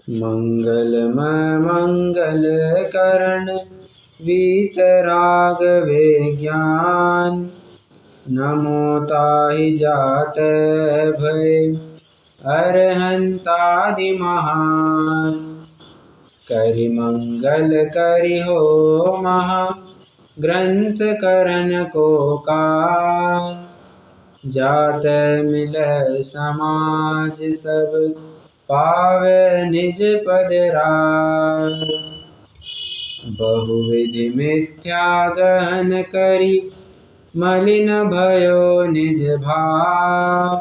मंगलमय मंगल करण वीतरागवे ज्ञान। नमो ताहि जाते भय अरहंतादि महान। करि मंगल करि हो महा ग्रंथ करण को काज। जाते मिले समाज सब पावे निज पद राज। बहुविधि मिथ्या गहन करी मलिन भयो निज भाव।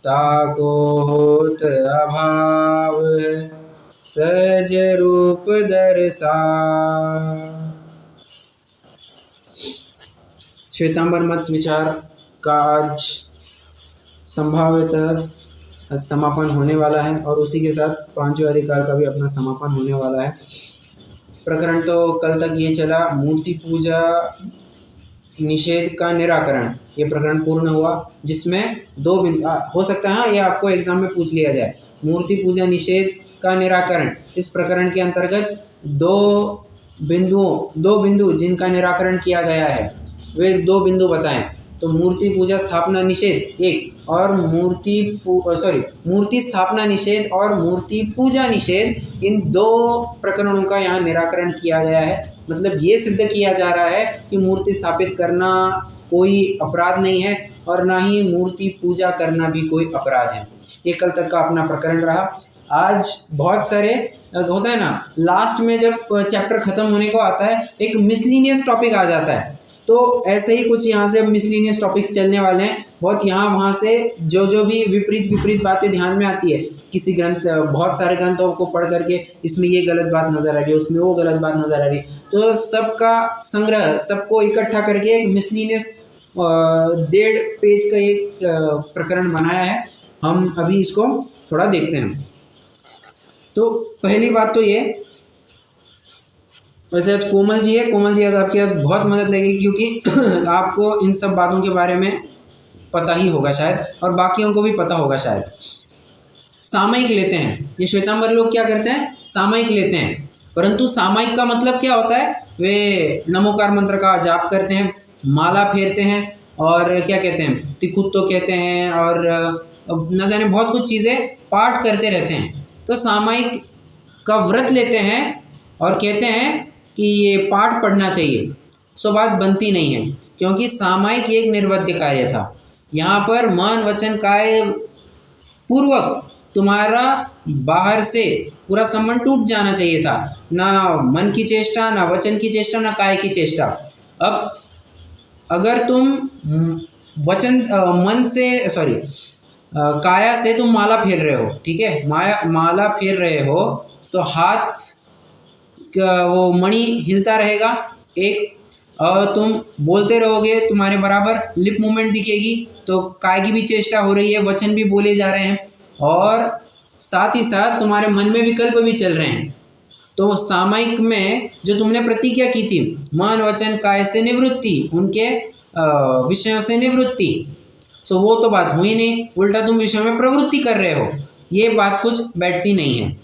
ताको होत अभाव है सहज रूप दर्शाव। श्वेतांबर मत विचार का आज संभावित समापन होने वाला है और उसी के साथ पांचवें अधिकार का भी अपना समापन होने वाला है। प्रकरण तो कल तक ये चला, मूर्ति पूजा निषेध का निराकरण, ये प्रकरण पूर्ण हुआ, जिसमें दो बिंदु हो सकता है ये आपको एग्जाम में पूछ लिया जाए। मूर्ति पूजा निषेध का निराकरण, इस प्रकरण के अंतर्गत दो बिंदु जिनका निराकरण किया गया है वे दो बिंदु बताएं। तो मूर्ति पूजा स्थापना निषेध एक, और मूर्ति स्थापना निषेध और मूर्ति पूजा निषेध, इन दो प्रकरणों का यहाँ निराकरण किया गया है। मतलब ये सिद्ध किया जा रहा है कि मूर्ति स्थापित करना कोई अपराध नहीं है और ना ही मूर्ति पूजा करना भी कोई अपराध है। ये कल तक का अपना प्रकरण रहा। आज बहुत सारे होता है ना, लास्ट में जब चैप्टर खत्म होने को आता है एक मिसलिनियस टॉपिक आ जाता है, तो ऐसे ही कुछ यहाँ से मिसलिनियस टॉपिक्स चलने वाले हैं। बहुत यहाँ वहाँ से जो भी विपरीत बातें ध्यान में आती है, किसी ग्रंथ से बहुत सारे ग्रंथों को पढ़ करके इसमें ये गलत बात नज़र आ रही है, उसमें वो गलत बात नज़र आ रही है, तो सबका संग्रह, सबको इकट्ठा करके एक मिसलिनियस 1.5 पेज का एक प्रकरण बनाया है। हम अभी इसको थोड़ा देखते हैं। तो पहली बात तो ये, वैसे आज कोमल जी है, कोमल जी आज आपकी आज बहुत मदद लगेगी, क्योंकि आपको इन सब बातों के बारे में पता ही होगा शायद, और बाकियों को भी पता होगा शायद। सामयिक लेते हैं, ये श्वेतांबर लोग क्या करते हैं, सामयिक लेते हैं। परंतु सामयिक का मतलब क्या होता है, वे नमोकार मंत्र का जाप करते हैं, माला फेरते हैं, और क्या कहते हैं, तिकुत्तो कहते हैं, और न जाने बहुत कुछ चीज़ें पाठ करते रहते हैं। तो सामयिक का व्रत लेते हैं और कहते हैं कि ये पाठ पढ़ना चाहिए। सो बात बनती नहीं है, क्योंकि सामयिक एक निर्वध्य कार्य था। यहाँ पर मन वचन काय पूर्वक तुम्हारा बाहर से पूरा संबंध टूट जाना चाहिए था, ना मन की चेष्टा, ना वचन की चेष्टा, ना काय की चेष्टा। अब अगर तुम काया से तुम माला फेर रहे हो, ठीक है, माला फेर रहे हो, तो हाथ वो मणि हिलता रहेगा एक, और तुम बोलते रहोगे, तुम्हारे बराबर लिप मूवमेंट दिखेगी, तो काय की भी चेष्टा हो रही है, वचन भी बोले जा रहे हैं, और साथ ही साथ तुम्हारे मन में विकल्प भी चल रहे हैं। तो सामयिक में जो तुमने प्रतिज्ञा की थी, मन वचन काय से निवृत्ति, उनके विषयों से निवृत्ति, सो वो तो बात हुई नहीं, उल्टा तुम विषयों में प्रवृत्ति कर रहे हो, ये बात कुछ बैठती नहीं है।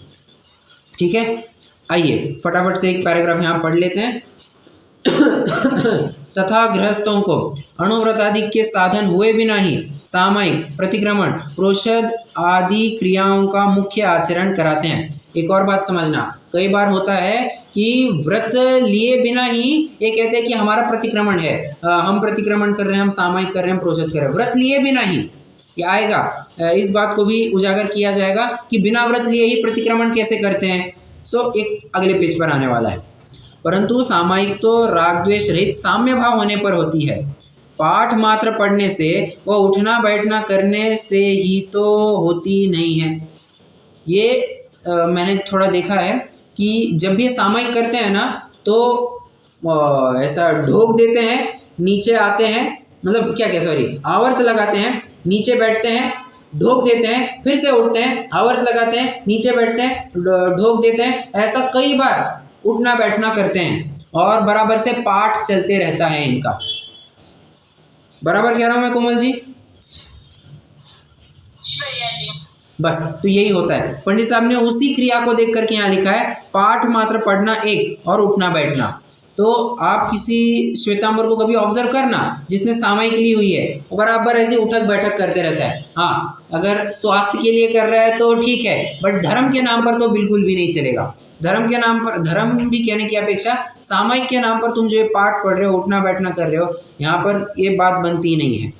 ठीक है, आइए फटाफट से एक पैराग्राफ यहाँ पढ़ लेते हैं। तथा गृहस्थों को अणुव्रत आदि के साधन हुए बिना ही सामयिक, प्रतिक्रमण, प्रोषद आदि क्रियाओं का मुख्य आचरण कराते हैं। एक और बात समझना, कई बार होता है कि व्रत लिए बिना ही ये कहते हैं कि हमारा प्रतिक्रमण है, हम प्रतिक्रमण कर रहे हैं, हम सामयिक कर रहे हैं, प्रोषद कर रहे हैं, व्रत लिए बिना ही। ये आएगा, इस बात को भी उजागर किया जाएगा कि बिना व्रत लिए ही प्रतिक्रमण कैसे करते हैं। सो एक अगले पेज पर आने वाला है। परंतु सामयिक तो राग द्वेष रहित साम्य भाव होने पर होती है। पाठ मात्र पढ़ने से व उठना बैठना करने से ही तो होती नहीं है। ये मैंने थोड़ा देखा है कि जब भी सामयिक करते हैं ना, तो ऐसा ढोक देते हैं, नीचे आते हैं, मतलब आवर्त लगाते हैं, नीचे बैठते हैं, ढोक देते हैं, फिर से उठते हैं, आवर्त लगाते हैं, नीचे बैठते हैं, ढोक देते हैं, ऐसा कई बार उठना बैठना करते हैं, और बराबर से पाठ चलते रहता है इनका। बराबर कह रहा हूँ मैं कोमल जी? जी भैया जी। बस तो यही होता है। पंडित साहब ने उसी क्रिया को देख करके यहाँ लिखा है, पाठ मात्र पढ़ना एक और उठना बैठना। तो आप किसी श्वेतांबर को कभी ऑब्जर्व करना जिसने सामयिक ली हुई है, वो बराबर ऐसे उठक बैठक करते रहता है। हाँ, अगर स्वास्थ्य के लिए कर रहा है तो ठीक है, बट धर्म के नाम पर तो बिल्कुल भी नहीं चलेगा। धर्म के नाम पर, धर्म भी कहने की अपेक्षा सामयिक के नाम पर तुम जो पाठ पढ़ रहे हो, उठना बैठना कर रहे हो, यहाँ पर ये बात बनती नहीं है।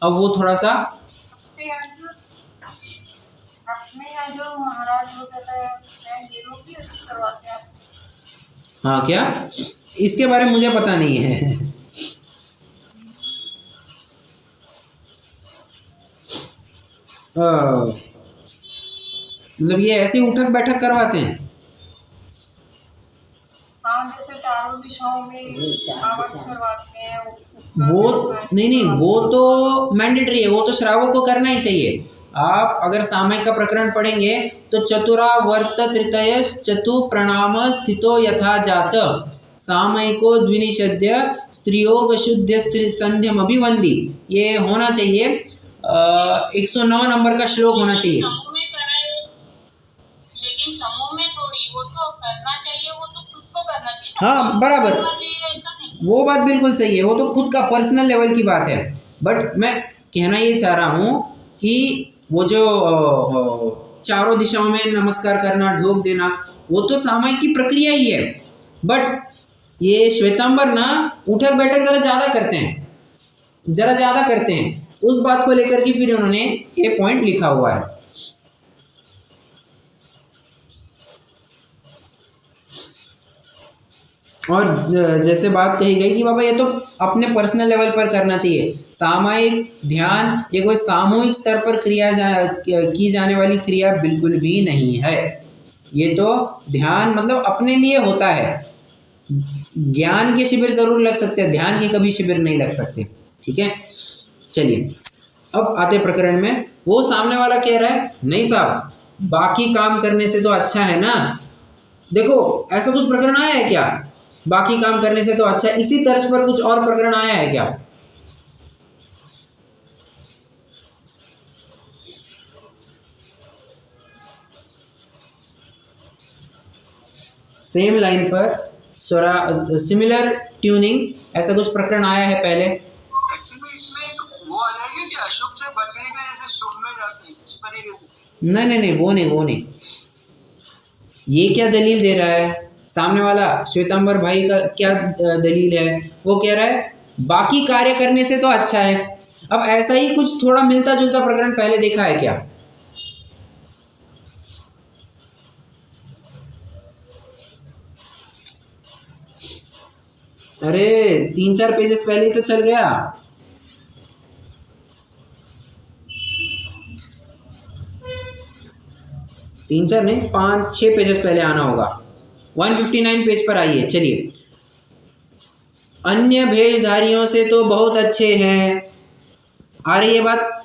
अब वो थोड़ा सा जो महाराज होता है ये लोग भी ऐसे करवाते हैं। हाँ क्या, इसके बारे में मुझे पता नहीं है। मतलब ये ऐसे उठक बैठक करवाते हैं। हाँ, जैसे चारों दिशाओं में आवाज करवाते हैं। वो नहीं, वो तो मैंडेटरी है, वो तो श्रावक को करना ही चाहिए। आप अगर सामयिक का प्रकरण पढ़ेंगे तो चतुरावर्त तृतयश चतु प्रणाम स्थितो यथा जात सामयिको द्विनिषद्य स्त्रियोग शुद्ध स्त्री संध्यम अभिवंदी, ये होना चाहिए। 109 नंबर का श्लोक होना चाहिए। लेकिन समूह में थोड़ी, वो तो करना चाहिए, वो तो खुद को करना चाहिए। हाँ बराबर, वो बात बिल्कुल सही है, वो तो खुद का पर्सनल लेवल की बात है। बट मैं कहना ये चाह रहा हूँ कि वो जो चारों दिशाओं में नमस्कार करना, ढोक देना, वो तो सामयिक की प्रक्रिया ही है। बट ये श्वेतांबर ना उठक बैठक ज़रा ज़्यादा करते हैं, उस बात को लेकर के फिर उन्होंने ये पॉइंट लिखा हुआ है। और जैसे बात कही गई कि बाबा ये तो अपने पर्सनल लेवल पर करना चाहिए। सामयिक ध्यान ये कोई सामूहिक स्तर पर की जाने वाली क्रिया बिल्कुल भी नहीं है। ये तो ध्यान मतलब अपने लिए होता है। ज्ञान के शिविर जरूर लग सकते हैं, ध्यान के कभी शिविर नहीं लग सकते। ठीक है, चलिए अब आते प्रकरण में। वो सामने वाला कह रहा है, नहीं साहब बाकी काम करने से तो अच्छा है ना। देखो ऐसा कुछ प्रकरण आया है क्या, बाकी काम करने से तो अच्छा है? इसी तर्ज पर कुछ और प्रकरण आया है क्या? सेम लाइन पर सिमिलर ट्यूनिंग, ऐसा कुछ प्रकरण आया है पहले? एक्चुअली इसमें वो आ जाएगा कि अशुभ से बचने के जैसे शुभ में जाते हैं इस तरीके से। नहीं, वो नहीं। ये क्या दलील दे रहा है सामने वाला श्वेतांबर भाई का? क्या दलील है? वो कह रहा है बाकी कार्य करने से तो अच्छा है। अब ऐसा ही कुछ थोड़ा मिलता जुलता प्रकरण पहले देखा है क्या? अरे 3-4 पेजेस पहले ही तो चल गया। तीन चार नहीं, 5-6 पेजेस पहले आना होगा। 159 पेज पर आइए। चलिए, अन्य भेषधारियों से तो बहुत अच्छे हैं। आ रही है बात?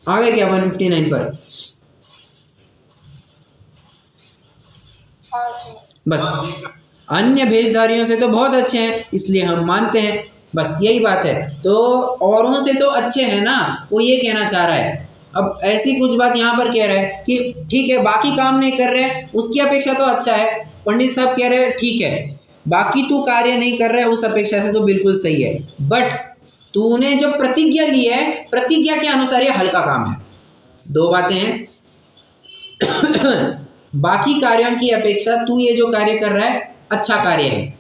आ गए क्या 159 पर? बस, अन्य भेषधारियों से तो बहुत अच्छे हैं इसलिए हम मानते हैं, बस यही बात है। तो औरों से तो अच्छे हैं ना, वो ये कहना चाह रहा है। अब ऐसी कुछ बात यहाँ पर कह रहा है कि ठीक है बाकी काम नहीं कर रहे उसकी अपेक्षा तो अच्छा है। पंडित साहब कह रहे हैं ठीक है बाकी तू कार्य नहीं कर रहा है उस अपेक्षा से तो बिल्कुल सही है, बट तूने जो प्रतिज्ञा ली है प्रतिज्ञा के अनुसार ये हल्का काम है। दो बातें हैं। बाकी कार्यों की अपेक्षा तू ये जो कार्य कर रहा है अच्छा कार्य है,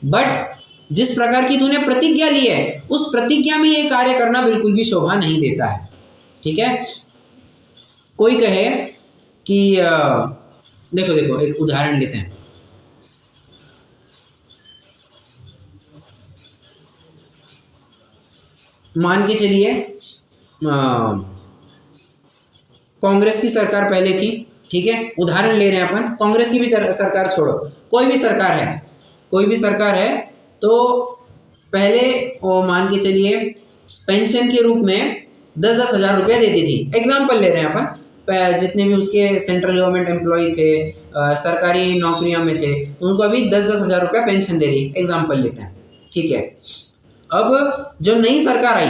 बट जिस प्रकार की तूने प्रतिज्ञा ली है उस प्रतिज्ञा में ये कार्य करना बिल्कुल भी शोभा नहीं देता है। ठीक है, कोई कहे कि देखो एक उदाहरण लेते हैं। मान के चलिए कांग्रेस की सरकार पहले थी, ठीक है, उदाहरण ले रहे हैं अपन। कांग्रेस की भी सरकार छोड़ो, कोई भी सरकार है तो पहले वो मान के चलिए पेंशन के रूप में 10-10 हज़ार रुपया देती थी। एग्जाम्पल ले रहे हैं अपन, जितने भी उसके सेंट्रल गवर्नमेंट एम्प्लॉय थे, सरकारी नौकरियों में थे, उनको अभी 10-10 हज़ार रुपया पेंशन दे रही। एग्जाम्पल लेते हैं, ठीक है। अब जो नई सरकार आई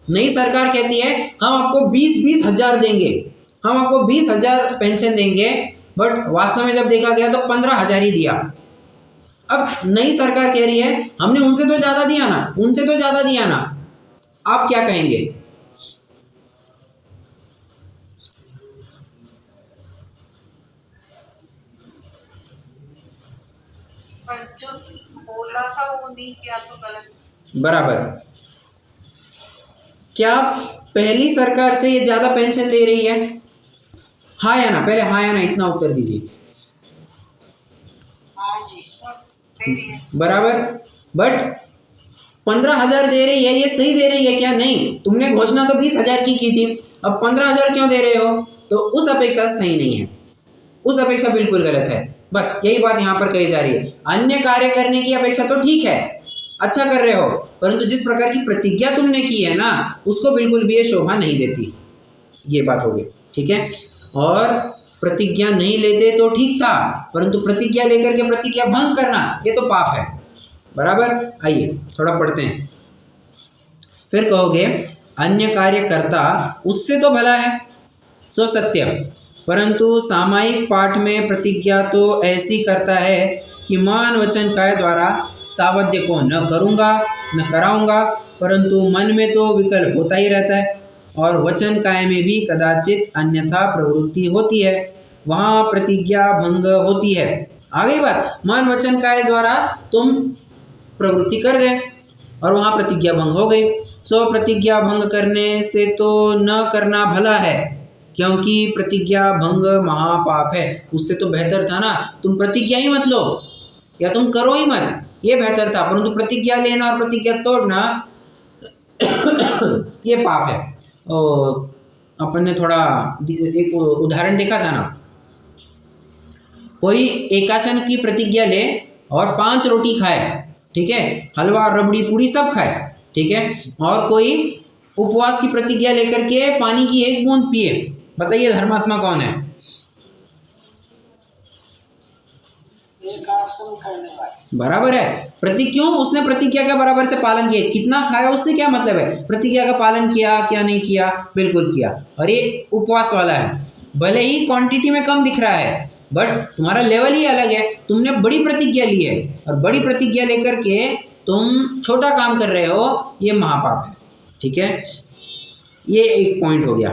नई सरकार कहती है हम आपको 20-20 हजार देंगे, हम आपको 20,000 पेंशन देंगे, बट वास्तव में जब देखा गया तो 15,000 ही दिया। अब नई सरकार कह रही है हमने उनसे तो ज्यादा दिया ना, उनसे तो ज्यादा दिया ना, आप क्या कहेंगे? पर जो बोला था वो नहीं किया तो गलत। बराबर। क्या पहली सरकार से ये ज्यादा पेंशन दे रही है? हाँ या ना, पहले हाँ या ना इतना उत्तर दीजिए। हाँ जी, दे रही है। बराबर। बट 15,000 दे रही है, ये सही दे रही है क्या? नहीं, तुमने घोषणा तो 20,000 की थी, अब 15,000 क्यों दे रहे हो? तो उस अपेक्षा सही नहीं है, उस अपेक्षा बिल्कुल गलत है। बस यही बात यहाँ पर कही जा रही है। अन्य कार्य करने की अपेक्षा तो ठीक है, अच्छा कर रहे हो, परंतु जिस प्रकार की प्रतिज्ञा तुमने की है ना, उसको बिल्कुल भी ये शोभा नहीं देती। ये बात हो गई, ठीक है। और प्रतिज्ञा नहीं लेते तो ठीक था, परंतु प्रतिज्ञा लेकर के प्रतिज्ञा भंग करना ये तो पाप है। बराबर। आइए थोड़ा पढ़ते हैं। फिर कहोगे अन्य कार्य करता उससे तो भला है, सो सत्य, परंतु सामायिक पाठ में प्रतिज्ञा तो ऐसी करता है कि मान वचन काय द्वारा सावध्य को न करूँगा न कराऊंगा, परंतु मन में तो विकल्प होता ही रहता है, और वचन काय में भी कदाचित अन्यथा प्रवृत्ति होती है, वहाँ प्रतिज्ञा भंग होती है। आ गई बात। मान वचन काय द्वारा तुम प्रवृत्ति कर गए और वहाँ प्रतिज्ञा भंग हो गई। सो प्रतिज्ञा भंग करने से तो न करना भला है, क्योंकि प्रतिज्ञा भंग महापाप है। उससे तो बेहतर था ना तुम प्रतिज्ञा ही मत लो या तुम करो ही मत, ये बेहतर था, परंतु प्रतिज्ञा लेना और प्रतिज्ञा तोड़ना ये पाप है। अपन ने थोड़ा एक उदाहरण देखा था ना, कोई एकासन की प्रतिज्ञा ले और 5 रोटी खाए, ठीक है, हलवा रबड़ी पूड़ी सब खाए, ठीक है, और कोई उपवास की प्रतिज्ञा लेकर के पानी की 1 बूंद पिए। बताइए धर्मात्मा कौन है? एकासन करने वाले। बराबर है। क्यों? उसने प्रतिज्ञा का बराबर से पालन किया। कितना खाया उससे क्या मतलब है, प्रतिज्ञा का पालन किया क्या नहीं किया? बिल्कुल किया। और ये उपवास वाला है, भले ही क्वांटिटी में कम दिख रहा है, बट तुम्हारा लेवल ही अलग है। तुमने बड़ी प्रतिज्ञा ली है और बड़ी प्रतिज्ञा लेकर के तुम छोटा काम कर रहे हो, ये महापाप है, ठीक है। ये एक पॉइंट हो गया।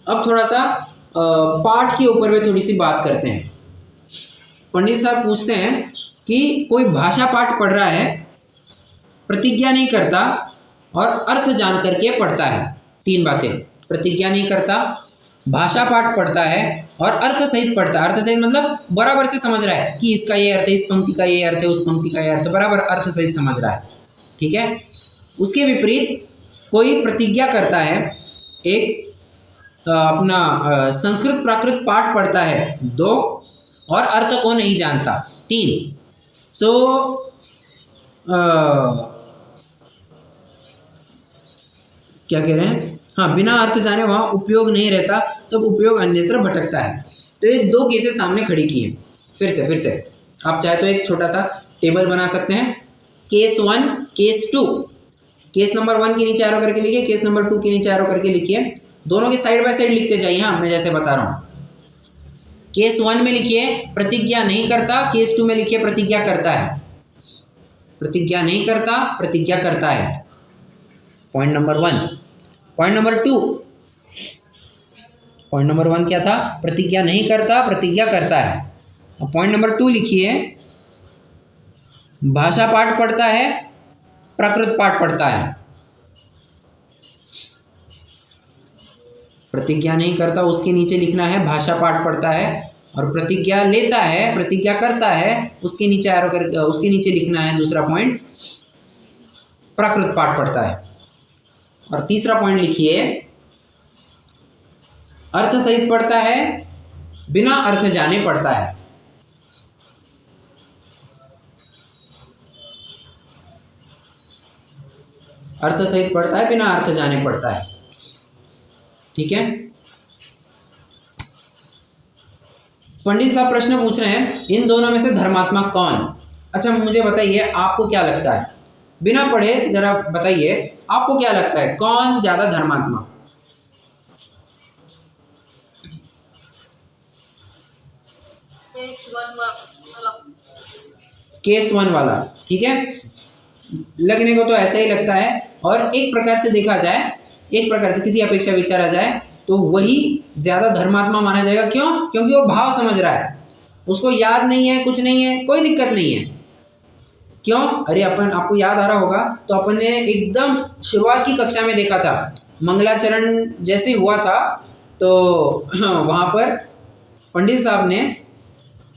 अब थोड़ा सा पाठ के ऊपर में थोड़ी सी बात करते हैं। पंडित साहब पूछते हैं कि कोई भाषा पाठ पढ़ रहा है, प्रतिज्ञा नहीं करता और अर्थ जान करके पढ़ता है। 3 बातें, प्रतिज्ञा नहीं करता, भाषा पाठ पढ़ता है और अर्थ सहित पढ़ता है। अर्थ सहित मतलब बराबर से समझ रहा है कि इसका ये अर्थ है, इस पंक्ति का ये अर्थ है, उस पंक्ति का ये अर्थ, बराबर अर्थ सहित समझ रहा है, ठीक है। उसके विपरीत कोई प्रतिज्ञा करता है, एक अपना संस्कृत प्राकृत पाठ पढ़ता है 2, और अर्थ को नहीं जानता 3। सो क्या कह रहे हैं, हाँ, बिना अर्थ जाने वहाँ उपयोग नहीं रहता, तब उपयोग अन्यत्र भटकता है। तो ये 2 केसेस सामने खड़ी की है। फिर से आप चाहे तो एक छोटा सा टेबल बना सकते हैं, केस 1 केस 2, केस नंबर 1 के नीचे एरो करके लिखिए, केस नंबर 2 के नीचे एरो करके लिखिए, दोनों के साइड बाय साइड लिखते जाइए। हाँ, मैं जैसे बता रहा हूँ, केस 1 में लिखिए प्रतिज्ञा नहीं करता, केस 2 में लिखिए प्रतिज्ञा करता है। प्रतिज्ञा नहीं करता, प्रतिज्ञा करता है, point number 1। Point number 2, point number 1 क्या था? प्रतिज्ञा नहीं करता, प्रतिज्ञा करता है। अब पॉइंट नंबर 2 लिखिए, भाषा पाठ पढ़ता है, प्राकृत पाठ पढ़ता है। प्रतिज्ञा नहीं करता, उसके नीचे लिखना है भाषा पाठ पढ़ता है, और प्रतिज्ञा लेता है, प्रतिज्ञा करता है, उसके नीचे एरो कर, उसके नीचे लिखना है दूसरा पॉइंट, प्राकृत पाठ पढ़ता है। और तीसरा पॉइंट लिखिए, अर्थ सहित पढ़ता है, बिना अर्थ जाने पढ़ता है। अर्थ सहित पढ़ता है, बिना अर्थ जाने पढ़ता है, ठीक है। पंडित साहब प्रश्न पूछ रहे हैं, इन दोनों में से धर्मात्मा कौन? अच्छा मुझे बताइए, आपको क्या लगता है? बिना पढ़े जरा बताइए, आपको क्या लगता है कौन ज्यादा धर्मात्मा? केस वन वाला। केस 1 वाला, ठीक है, लगने को तो ऐसा ही लगता है। और एक प्रकार से देखा जाए, एक प्रकार से किसी अपेक्षा विचारा जाए तो वही ज्यादा धर्मात्मा माना जाएगा। क्यों? क्योंकि वो भाव समझ रहा है, उसको याद नहीं है, कुछ नहीं है, कोई दिक्कत नहीं है। क्यों? अरे अपन, आपको याद आ रहा होगा तो अपन ने एकदम शुरुआत की कक्षा में देखा था, मंगलाचरण जैसे हुआ था तो वहां पर पंडित साहब ने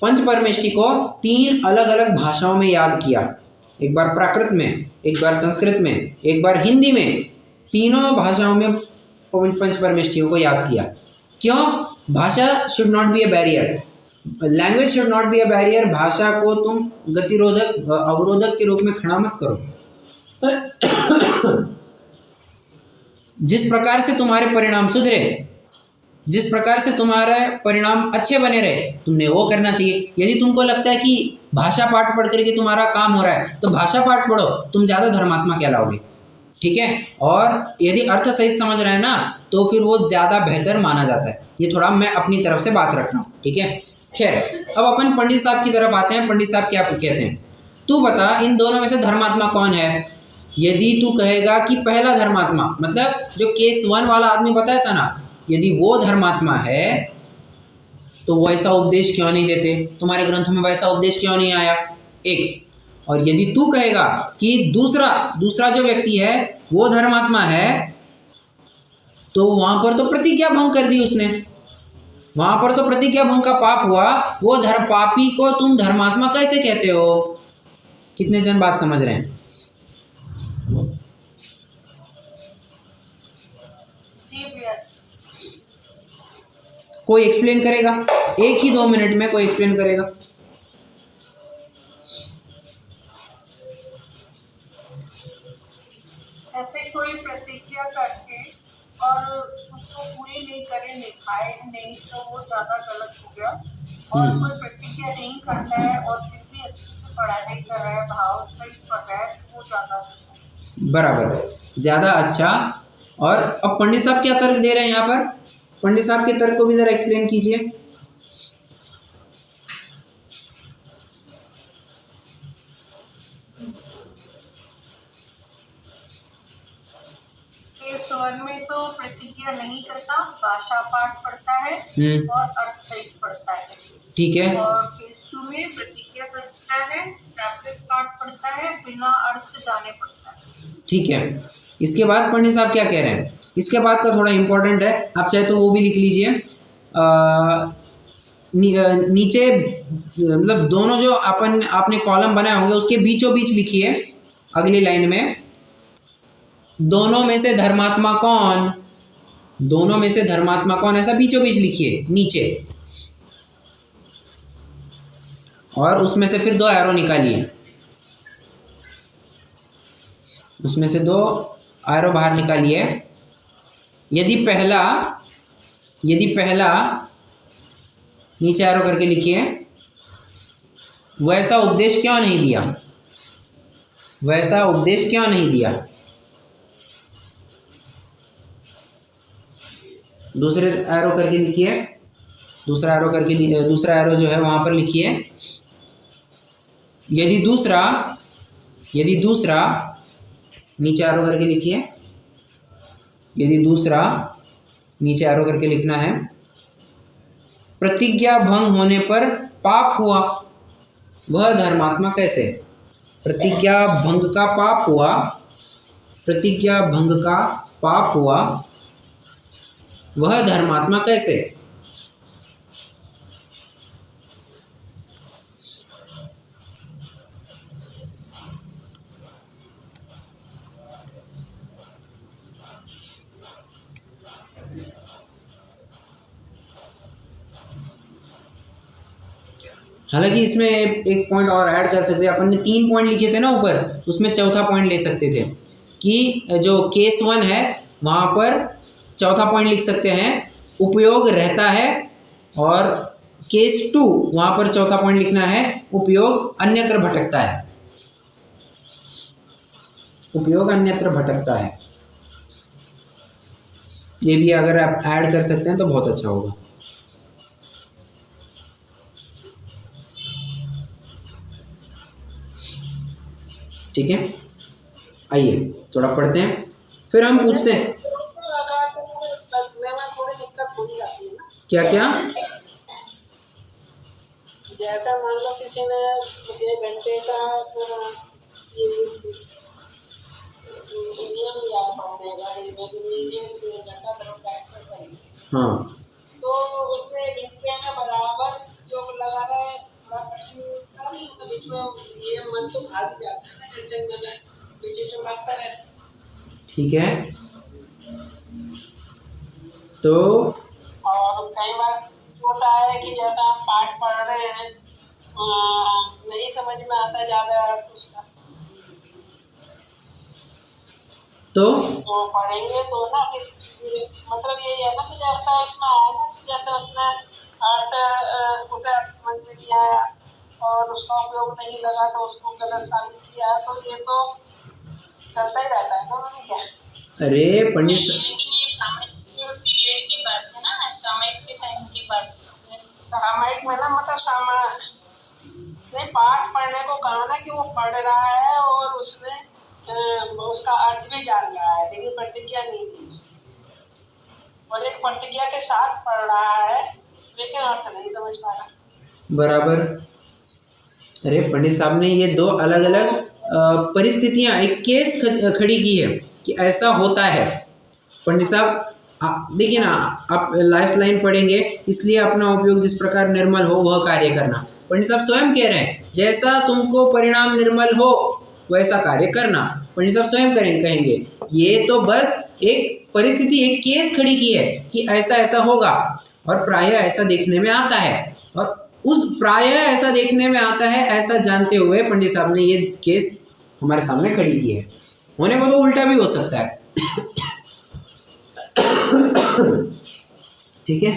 पंच परमेष्टि को 3 अलग अलग भाषाओं में याद किया। एक बार प्राकृत में, एक बार संस्कृत में, एक बार हिंदी में, तीनों भाषाओं में पंच परमेष्टियों को याद किया। क्यों? भाषा should not be a barrier, language should not be a barrier. भाषा को तुम गतिरोधक, अवरोधक के रूप में खड़ा मत करो। जिस प्रकार से तुम्हारे परिणाम सुधरे, जिस प्रकार से तुम्हारे परिणाम अच्छे बने रहे, तुमने वो करना चाहिए। यदि तुमको लगता है कि भाषा पाठ पढ़ करके तुम्हारा काम हो रहा है तो भाषा पाठ पढ़ो, तुम ज्यादा धर्मात्मा कहलाओगे, ठीक है। और यदि अर्थ सहित समझ रहे हैं ना तो फिर वो ज्यादा बेहतर माना जाता है। ये थोड़ा मैं अपनी तरफ से बात रख रहा हूँ, ठीक है। खैर, अब अपन पंडित साहब की तरफ आते हैं। पंडित साहब क्या कहते हैं, तू बता इन दोनों में से धर्मात्मा कौन है। यदि तू कहेगा कि पहला धर्मात्मा, मतलब जो केस 1 वाला आदमी बताया था ना, यदि वो धर्मात्मा है तो वैसा उपदेश क्यों नहीं देते, तुम्हारे ग्रंथ में वैसा उपदेश क्यों नहीं आया, एक। और यदि तू कहेगा कि दूसरा जो व्यक्ति है वो धर्मात्मा है, तो वहां पर तो प्रतिज्ञा भंग कर दी उसने, वहां पर तो प्रतिज्ञा भंग का पाप हुआ। वो पापी को तुम धर्मात्मा कैसे कहते हो? कितने जन बात समझ रहे हैं? जी भैया। कोई एक्सप्लेन करेगा? 1 ही 2 मिनट में कोई एक्सप्लेन करेगा? ऐसे कोई प्रतिज्ञा करके और उसको पूरी नहीं करे, निभाए नहीं, तो वो ज्यादा गलत हो गया। और कोई प्रतिज्ञा नहीं करता है और फिर भी अच्छे से पढ़ाई कर रहा है, भाव सही पढ़ रहा है, वो ज्यादा अच्छा है। बराबर, ज्यादा अच्छा। और अब पंडित साहब क्या तर्क दे रहे हैं यहाँ पर? पंडित साहब के तर्क को भी जरा एक्सप्लेन कीजिए। केस 1 में तो प्रतिज्ञा नहीं करता, भाषा पाठ पढ़ता है और अर्थ सहित पढ़ता है, ठीक है। और केस 2 में प्रतिज्ञा करता है, प्राकृत पाठ पढ़ता है, बिना अर्थ जाने पढ़ता है, ठीक है। इसके बाद पंडित साहब क्या कह रहे हैं, इसके बाद का थोड़ा इंपॉर्टेंट है, आप चाहे तो वो भी लिख लीजिए। नीचे मतलब दोनों जो आपने कॉलम बनाए होंगे उसके बीचों बीच लिखिए अगली लाइन में, दोनों में से धर्मात्मा कौन, दोनों में से धर्मात्मा कौन, ऐसा बीचों बीच लिखिए नीचे। और उसमें से फिर 2 एरो निकालिए, उसमें से 2 एरो बाहर निकालिए। यदि पहला नीचे एरो करके लिखिए, वैसा उपदेश क्यों नहीं दिया, वैसा उपदेश क्यों नहीं दिया। दूसरे एरो करके लिखिए, दूसरा एरो जो है वहां पर लिखिए। यदि दूसरा नीचे एरो करके लिखिए, यदि दूसरा नीचे एरो करके लिखना है, प्रतिज्ञा भंग होने पर पाप हुआ, वह धर्मात्मा कैसे। प्रतिज्ञा भंग का पाप हुआ, प्रतिज्ञा भंग का पाप हुआ, वह धर्मात्मा कैसे। हालांकि इसमें एक पॉइंट और ऐड कर सकते हैं, अपन ने 3 पॉइंट लिखे थे ना ऊपर, उसमें चौथा पॉइंट ले सकते थे कि जो केस 1 है वहां पर चौथा पॉइंट लिख सकते हैं, उपयोग रहता है। और केस 2 वहां पर चौथा पॉइंट लिखना है, उपयोग अन्यत्र भटकता है। उपयोग अन्यत्र भटकता है। ये भी अगर आप ऐड कर सकते हैं तो बहुत अच्छा होगा। ठीक है, आइए थोड़ा पढ़ते हैं, फिर हम पूछते हैं। लगने में थोड़ी दिक्कत हो ही जाती है ना। क्या क्या? जैसा मान लो किसी ने 1 घंटे का ये नियम लिया पढ़ने का, दिन में कि मुझे 1 घंटा तरफ बैठ कर करेंगे, हाँ तो उसमें 1 घंटे में बराबर जो लगा रहा है थोड़ा कठिन था नहीं, तो बीच में ये मन तो भाग ही जाता है ना, चंचल मन है, बीच में भागता रहता है। ठीक है, तो और कई बार होता है कि जैसा हम पाठ पढ़ रहे हैं नहीं समझ में आता ज्यादा अर्थ उसका, तो पढ़ेंगे तो ना फिर मतलब यही है ना कि जैसा उसमें आया ना कि जैसे उसने अर्थ उसे अर्थ समझ में नहीं आया और उसका उपयोग नहीं लगा तो उसको गलत साबित किया, तो ये तो चलता ही रहता है ना। क्या अरे पंडित लेकिन ये सामयिक पीरियड की बात है ना, सामयिक के टाइम की बात है। सामयिक में ना मतलब नहीं, पाठ पढ़ने को कहा ना कि वो पढ़ रहा है और उसने उसका अर्थ भी जान रहा है, लेकिन प्रतिज्ञा नहीं ली उसने, और एक प्रतिज्ञा के साथ पढ़ रहा है लेकिन अर्थ नहीं समझ पा रहा। बराबर। अरे पंडित साहब ने ये 2 अलग अलग परिस्थितियां, एक केस खड़ी की है कि ऐसा होता है। पंडित साहब देखिए ना, आप लास्ट लाइन पढ़ेंगे, इसलिए अपना उपयोग जिस प्रकार निर्मल हो वह कार्य करना। पंडित साहब स्वयं कह रहे हैं जैसा तुमको परिणाम निर्मल हो वैसा कार्य करना। पंडित साहब स्वयं कहेंगे, ये तो बस एक परिस्थिति, एक केस खड़ी की है कि ऐसा ऐसा होगा, और प्रायः ऐसा देखने में आता है, और उस प्रायः ऐसा देखने में आता है ऐसा जानते हुए पंडित साहब ने ये केस हमारे सामने खड़ी की है। होने को तो उल्टा भी हो सकता है। ठीक है,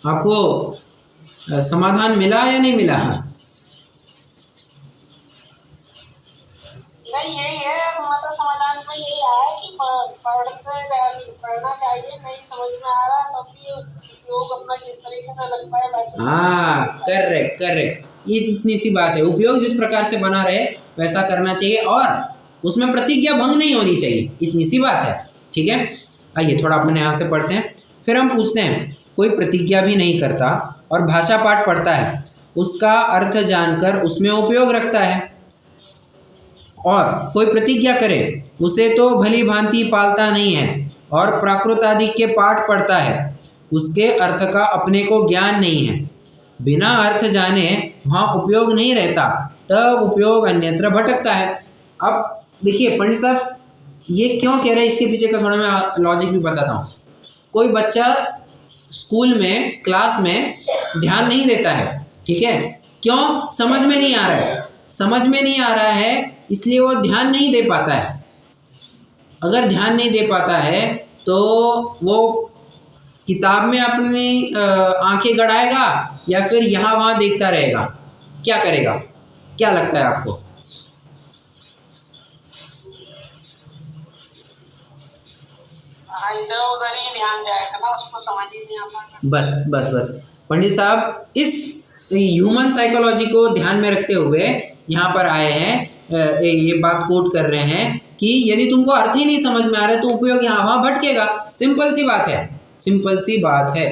आपको समाधान मिला या नहीं मिला? नहीं, यही है मतलब समाधान में यही आया कि पढ़ना चाहिए, नहीं समझ में आ रहा तब भी उपयोग अपना जिस तरीके से लग पाए वैसे। हाँ, करेक्ट, ये इतनी सी बात है। उपयोग जिस प्रकार से बना रहे वैसा करना चाहिए, और उसमें प्रतिज्ञा भंग नहीं होनी चाहिए, इतनी सी बात है। ठीक है, आइए थोड़ा अपने यहाँ से पढ़ते हैं, फिर हम पूछते हैं। कोई प्रतिज्ञा भी नहीं करता और भाषा पाठ पढ़ता है, उसका अर्थ जानकर उसमें उपयोग रखता है, और कोई प्रतिज्ञा करे उसे तो भली भांति पालता नहीं है और प्राकृत आदि के पाठ पढ़ता है, उसके अर्थ का अपने को ज्ञान नहीं है, बिना अर्थ जाने वहाँ उपयोग नहीं रहता, तब उपयोग अन्यत्र भटकता है। अब देखिए पंडित साहब ये क्यों कह रहे हैं, इसके पीछे का थोड़ा मैं लॉजिक भी बताता हूँ। कोई बच्चा स्कूल में क्लास में ध्यान नहीं देता है, ठीक है, क्यों? समझ में नहीं आ रहा है, इसलिए वो ध्यान नहीं दे पाता है। अगर ध्यान नहीं दे पाता है तो वो किताब में अपनी आंखें गड़ाएगा या फिर यहाँ वहाँ देखता रहेगा, क्या करेगा? क्या लगता है आपको? इधर उधर ही ध्यान जाएगा ना, उसको समझ ही नहीं आता। बस पंडित साहब इस ह्यूमन साइकोलॉजी को ध्यान में रखते हुए यहाँ पर आए हैं, ये बात कोट कर रहे हैं कि यदि तुमको अर्थ ही नहीं समझ में आ रहा है तो उपयोग यहाँ वहाँ भटकेगा। सिंपल सी बात है।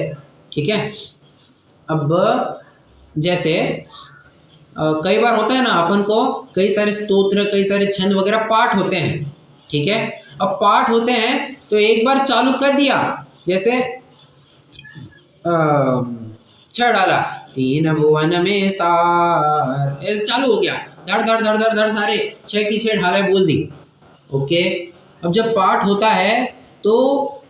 ठीक है, अब जैसे कई बार होता है ना, अपन को कई सारे स्तोत्र, कई सारे छंद वगैरह पाठ होते हैं। ठीक है, अब पाठ होते हैं तो एक बार चालू कर दिया, जैसे छह डाला, 3 भुवन में सार, ऐसे चालू हो गया, धड़ धड़ धड़ धड़ धड़ सारे 6 की 6 ढालें बोल दी। ओके, अब जब पाठ होता है तो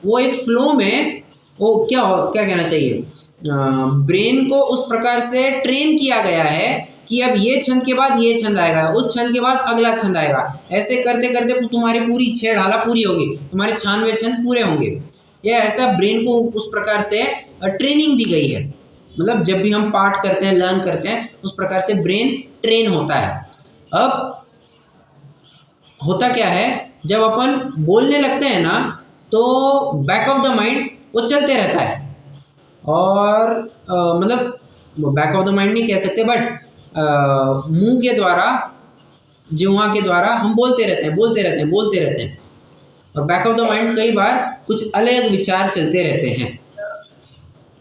वो एक फ्लो में वो क्या कहना चाहिए, ब्रेन को उस प्रकार से ट्रेन किया गया है कि अब ये छंद के बाद ये छंद आएगा, उस छंद के बाद अगला छंद आएगा, ऐसे करते करते तुम्हारी पूरी 6 ढाला पूरी होगी, तुम्हारे 96 छंद पूरे होंगे। यह ऐसा ब्रेन को उस प्रकार से ट्रेनिंग दी गई है। मतलब जब भी हम पाठ करते हैं, लर्न करते हैं, उस प्रकार से ब्रेन ट्रेन होता है। अब होता क्या है, जब अपन बोलने लगते हैं ना तो बैक ऑफ द माइंड वो चलते रहता है, और मतलब बैक ऑफ द माइंड नहीं कह सकते, बट मुंह के द्वारा, जिह्वा के द्वारा हम बोलते रहते हैं, और बैक ऑफ द माइंड कई बार कुछ अलग विचार चलते रहते हैं।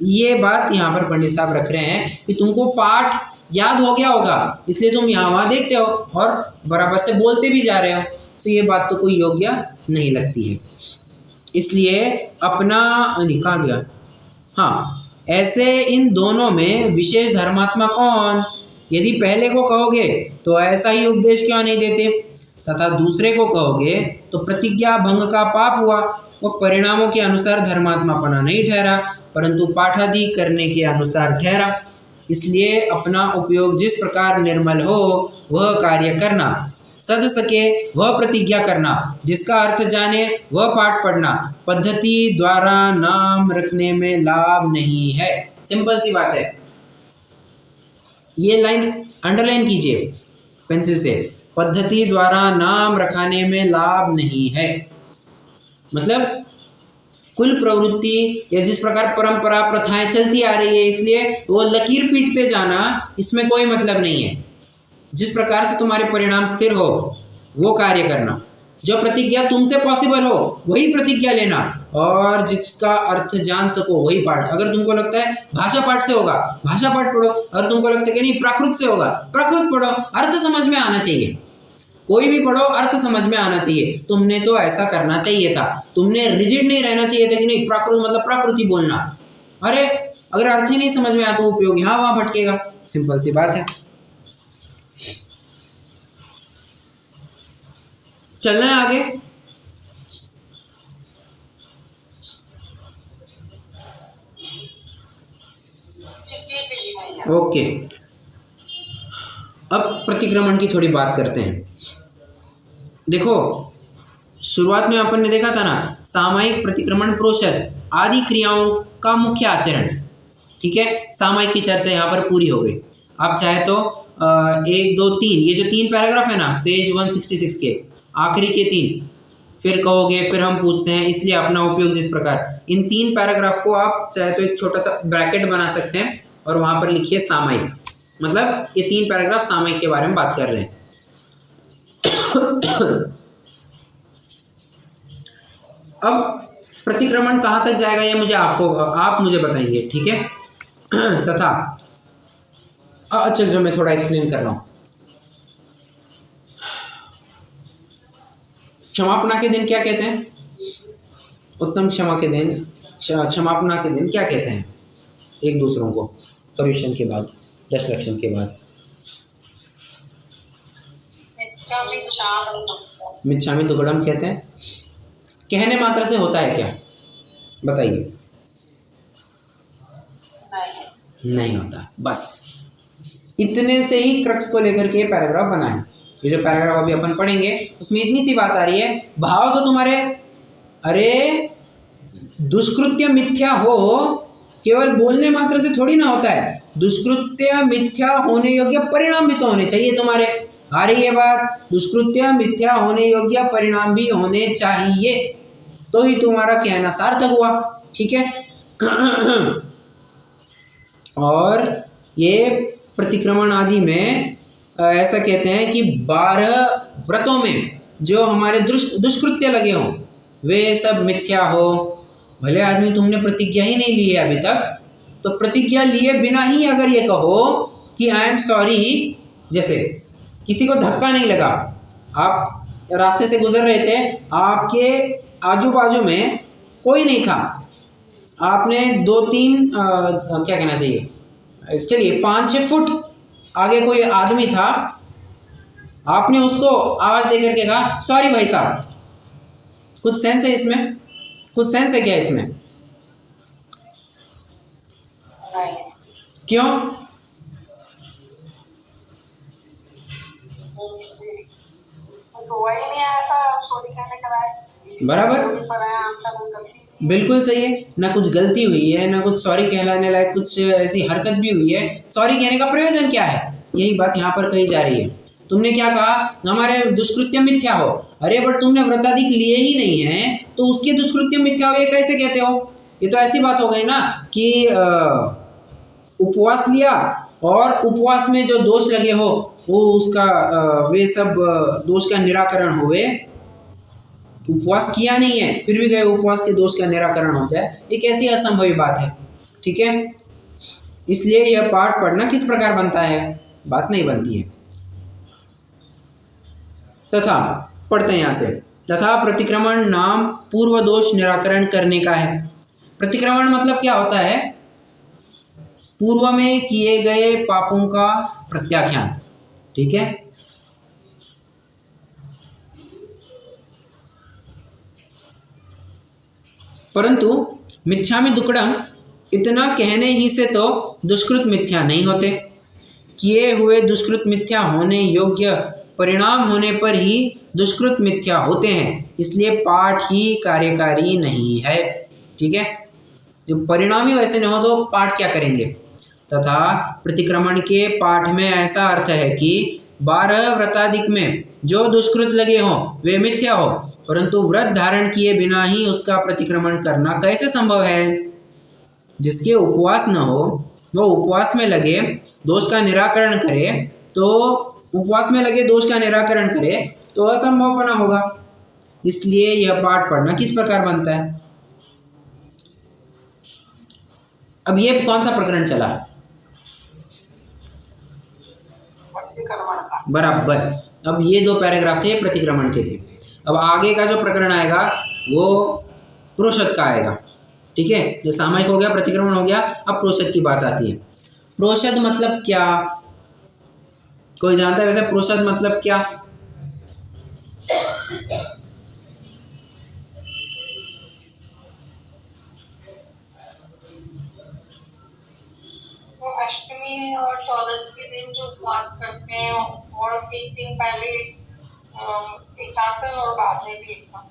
ये बात यहाँ पर पंडित साहब रख रहे हैं कि तुमको पाठ याद हो गया होगा, इसलिए तुम यहाँ वहाँ देखते हो और बराबर से बोलते भी जा रहे हो, तो ये बात तो कोई योग्य नहीं लगती है। इसलिए अपना निकाल गया। हाँ, ऐसे इन दोनों में विशेष धर्मात्मा कौन? यदि पहले को कहोगे तो ऐसा ही उपदेश क्यों नहीं देते, तथा दूसरे को कहोगे तो प्रतिज्ञा भंग का पाप हुआ, वो परिणामों के अनुसार धर्मात्मापना नहीं ठहरा, परंतु पाठादि करने के अनुसार ठहरा। इसलिए अपना उपयोग जिस प्रकार निर्मल हो वह कार्य करना, सद सके वह प्रतिज्ञा करना, जिसका अर्थ जाने वह पाठ पढ़ना, पद्धति द्वारा नाम रखने में लाभ नहीं है। सिंपल सी बात है, ये लाइन अंडरलाइन कीजिए पेंसिल से, पद्धति द्वारा नाम रखाने में लाभ नहीं है। मतलब कुल प्रवृत्ति या जिस प्रकार परंपरा प्रथाएं चलती आ रही है, इसलिए वो लकीर पीटते जाना, इसमें कोई मतलब नहीं है। जिस प्रकार से तुम्हारे परिणाम स्थिर हो वो कार्य करना, जो प्रतिज्ञा तुमसे पॉसिबल हो वही प्रतिज्ञा लेना, और जिसका अर्थ जान सको वही पाठ। अगर तुमको लगता है भाषा पाठ से होगा, भाषा पाठ पढ़ो। अगर तुमको लगता है कि नहीं प्राकृत से होगा, प्राकृत पढ़ो। अर्थ समझ में आना चाहिए, कोई भी पढ़ो अर्थ समझ में आना चाहिए। तुमने तो ऐसा करना चाहिए था, तुमने रिजिड नहीं रहना चाहिए था कि नहीं प्राकृत मतलब प्राकृति बोलना। अरे अगर अर्थ ही नहीं समझ में आया तो उपयोग यहाँ वहां भटकेगा। सिंपल सी बात है। चलना है आगे। ओके, अब प्रतिक्रमण की थोड़ी बात करते हैं। देखो, शुरुआत में अपन ने देखा था ना, सामायिक, प्रतिक्रमण, प्रोषद आदि क्रियाओं का मुख्य आचरण। ठीक है, सामायिक की चर्चा यहाँ पर पूरी हो गई। आप चाहे तो 1, 2, 3, ये जो 3 पैराग्राफ है ना पेज 166 के आखिरी के 3, फिर कहोगे, फिर हम पूछते हैं, इसलिए अपना उपयोग जिस प्रकार, इन 3 पैराग्राफ को आप चाहे तो एक छोटा सा ब्रैकेट बना सकते हैं और वहां पर लिखिए सामायिक। मतलब ये 3 पैराग्राफ सामायिक के बारे में बात कर रहे हैं। अब प्रतिक्रमण कहाँ तक जाएगा ये मुझे आप मुझे बताएंगे, ठीक है। तथा चलो मैं थोड़ा एक्सप्लेन कर रहा हूँ। क्षमापना के दिन क्या कहते हैं? उत्तम क्षमा के दिन, क्षमापना के दिन क्या कहते हैं एक दूसरों को पर्यूषण के बाद, 10 लक्षण के बाद? मिच्छामि दुक्कडम कहते हैं। कहने मात्र से होता है क्या, बताइए? नहीं होता। बस इतने से ही क्रक्स को लेकर के पैराग्राफ बना है। ये जो पैराग्राफ अभी अपन पढ़ेंगे उसमें इतनी सी बात आ रही है। भाव तो तुम्हारे, अरे दुष्कृत्य मिथ्या हो केवल बोलने मात्र से थोड़ी ना होता है, दुष्कृत्य मिथ्या होने योग्य परिणाम भी तो होने चाहिए तुम्हारे। आ रही है बात? दुष्कृत्य मिथ्या होने योग्य परिणाम भी होने चाहिए, तो ही तुम्हारा कहना सार्थक हुआ। ठीक है। और ये प्रतिक्रमण आदि में ऐसा कहते हैं कि 12 व्रतों में जो हमारे दुष्कृत्य लगे हों वे सब मिथ्या हो। भले आदमी तुमने प्रतिज्ञा ही नहीं ली है अभी तक, तो प्रतिज्ञा लिए बिना ही अगर ये कहो कि आई एम सॉरी, जैसे किसी को धक्का नहीं लगा, आप रास्ते से गुजर रहे थे, आपके आजू बाजू में कोई नहीं था, आपने 2-3 क्या कहना चाहिए, चलिए 5-6 फुट आगे कोई आदमी था, आपने उसको आवाज देकर के कहा सॉरी भाई साहब। कुछ सेंस है इसमें? कुछ सेंस है क्या इसमें? क्यों? तो वही नहीं ऐसा सॉरी कहने का है। बराबर, होने पर है, हमसे कोई गलती नहीं। बिल्कुल सही है। ना कुछ गलती हुई है, ना कुछ सॉरी कहलाने लायक कुछ ऐसी हरकत भी हुई है। सॉरी कहने का प्रयोजन क्या है, यही बात यहाँ पर कही जा रही है। तुमने क्या कहा, हमारे दुष्कृत्य मिथ्या हो। अरे बट तुमने व्रताधिक लिए ही नहीं है, तो उसके दुष्कृत्य मिथ्या हो ये कैसे कहते हो? ये तो ऐसी बात हो गई ना कि उपवास लिया और उपवास में जो दोष लगे हो वो उसका वे सब दोष का निराकरण हुए। उपवास किया नहीं है फिर भी गए उपवास के दोष का निराकरण हो जाए, ये कैसी असंभवी बात है। ठीक है, इसलिए यह पाठ पढ़ना किस प्रकार बनता है, बात नहीं बनती है। तथा पढ़ते हैं यहाँ से, तथा प्रतिक्रमण नाम पूर्व दोष निराकरण करने का है। प्रतिक्रमण मतलब क्या होता है, पूर्व में किए गए पापों का प्रत्याख्यान। ठीक है, परंतु मिच्छामि दुक्कडम इतना कहने ही से तो दुष्कृत मिथ्या नहीं होते। किए हुए दुष्कृत मिथ्या होने योग्य परिणाम होने पर ही दुष्कृत मिथ्या होते हैं, इसलिए पाठ ही कार्यकारी नहीं है। ठीक है, जब परिणाम ही वैसे नहीं हो तो पाठ क्या करेंगे। तथा प्रतिक्रमण के पाठ में ऐसा अर्थ है कि 12 व्रताधिक में जो दुष्कृत लगे हों वे मिथ्या हो, परंतु व्रत धारण किए बिना ही उसका प्रतिक्रमण करना कैसे संभव है। जिसके उपवास न हो वो उपवास में लगे दोष का निराकरण करे, तो उपवास में लगे दोष का निराकरण करे तो असंभवपना होगा। इसलिए यह पाठ पढ़ना किस प्रकार बनता है। अब ये कौन सा प्रकरण चला, प्रतिक्रमण का। बराबर। अब ये 2 पैराग्राफ थे प्रतिक्रमण के थे। अब आगे का जो प्रकरण आएगा वो प्रोषद का आएगा। ठीक है, जो सामयिक हो गया, प्रतिक्रमण हो गया, अब प्रोषद की बात आती है। प्रोषद मतलब क्या, कोई जानता है वैसे प्रोषद मतलब क्या? वो अष्टमी और 14 के दिन जो उपवास करते हैं और एक दिन पहले एकासन और बाद में भी एकासन।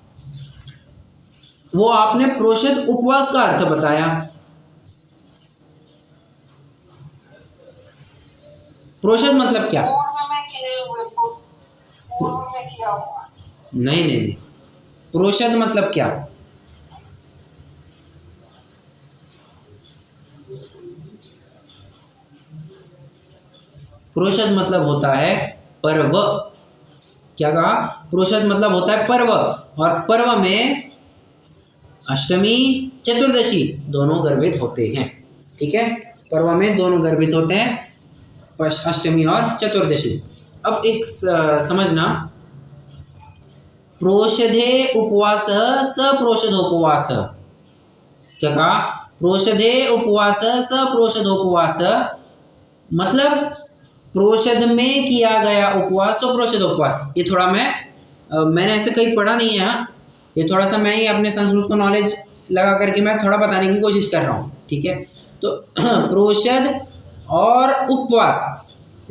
वो आपने प्रोषद उपवास का अर्थ बताया। प्रोषद मतलब क्या? पूर्व में किए हुए, पूर्व में किया हुआ। नहीं नहीं नहीं, प्रोषद मतलब क्या? प्रोषद मतलब होता है पर्व। क्या कहा? प्रोषद मतलब होता है पर्व, और पर्व में अष्टमी चतुर्दशी दोनों गर्भित होते हैं। ठीक है, पर्व में दोनों गर्भित होते हैं, अष्टमी और चतुर्दशी। अब एक समझना, प्रोषधे उपवास सप्रोषधोपवास। क्या कहा? प्रोषधे उपवास सप्रोषधोपवास मतलब प्रोषद में किया गया उपवास और प्रोषधोपवास। ये थोड़ा मैंने ऐसे कहीं पढ़ा नहीं है, ये थोड़ा सा मैं ही अपने संस्कृत को नॉलेज लगा करके मैं थोड़ा बताने की कोशिश कर रहा हूँ। ठीक है, तो प्रोषद और उपवास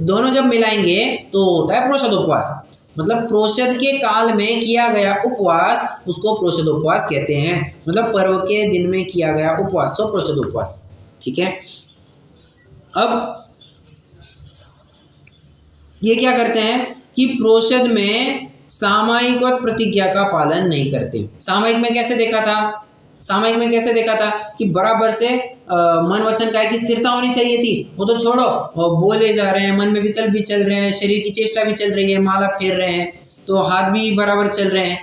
दोनों जब मिलाएंगे तो होता है प्रोषदोपवास। मतलब प्रोषद के काल में किया गया उपवास उसको प्रोषदोपवास कहते हैं। मतलब पर्व के दिन में किया गया उपवास तो प्रोषदोपवास। ठीक है, अब ये क्या करते हैं कि प्रोषद में सामयिक और प्रतिज्ञा का पालन नहीं करते। सामयिक में कैसे देखा था, सामयिक में कैसे देखा था कि बराबर से मन वचन काय की स्थिरता होनी चाहिए थी। वो तो छोड़ो, वो बोले जा रहे हैं, मन में विकल्प भी चल रहे हैं, शरीर की चेष्टा भी चल रही है, माला फेर रहे हैं, तो हाथ भी बराबर चल रहे हैं।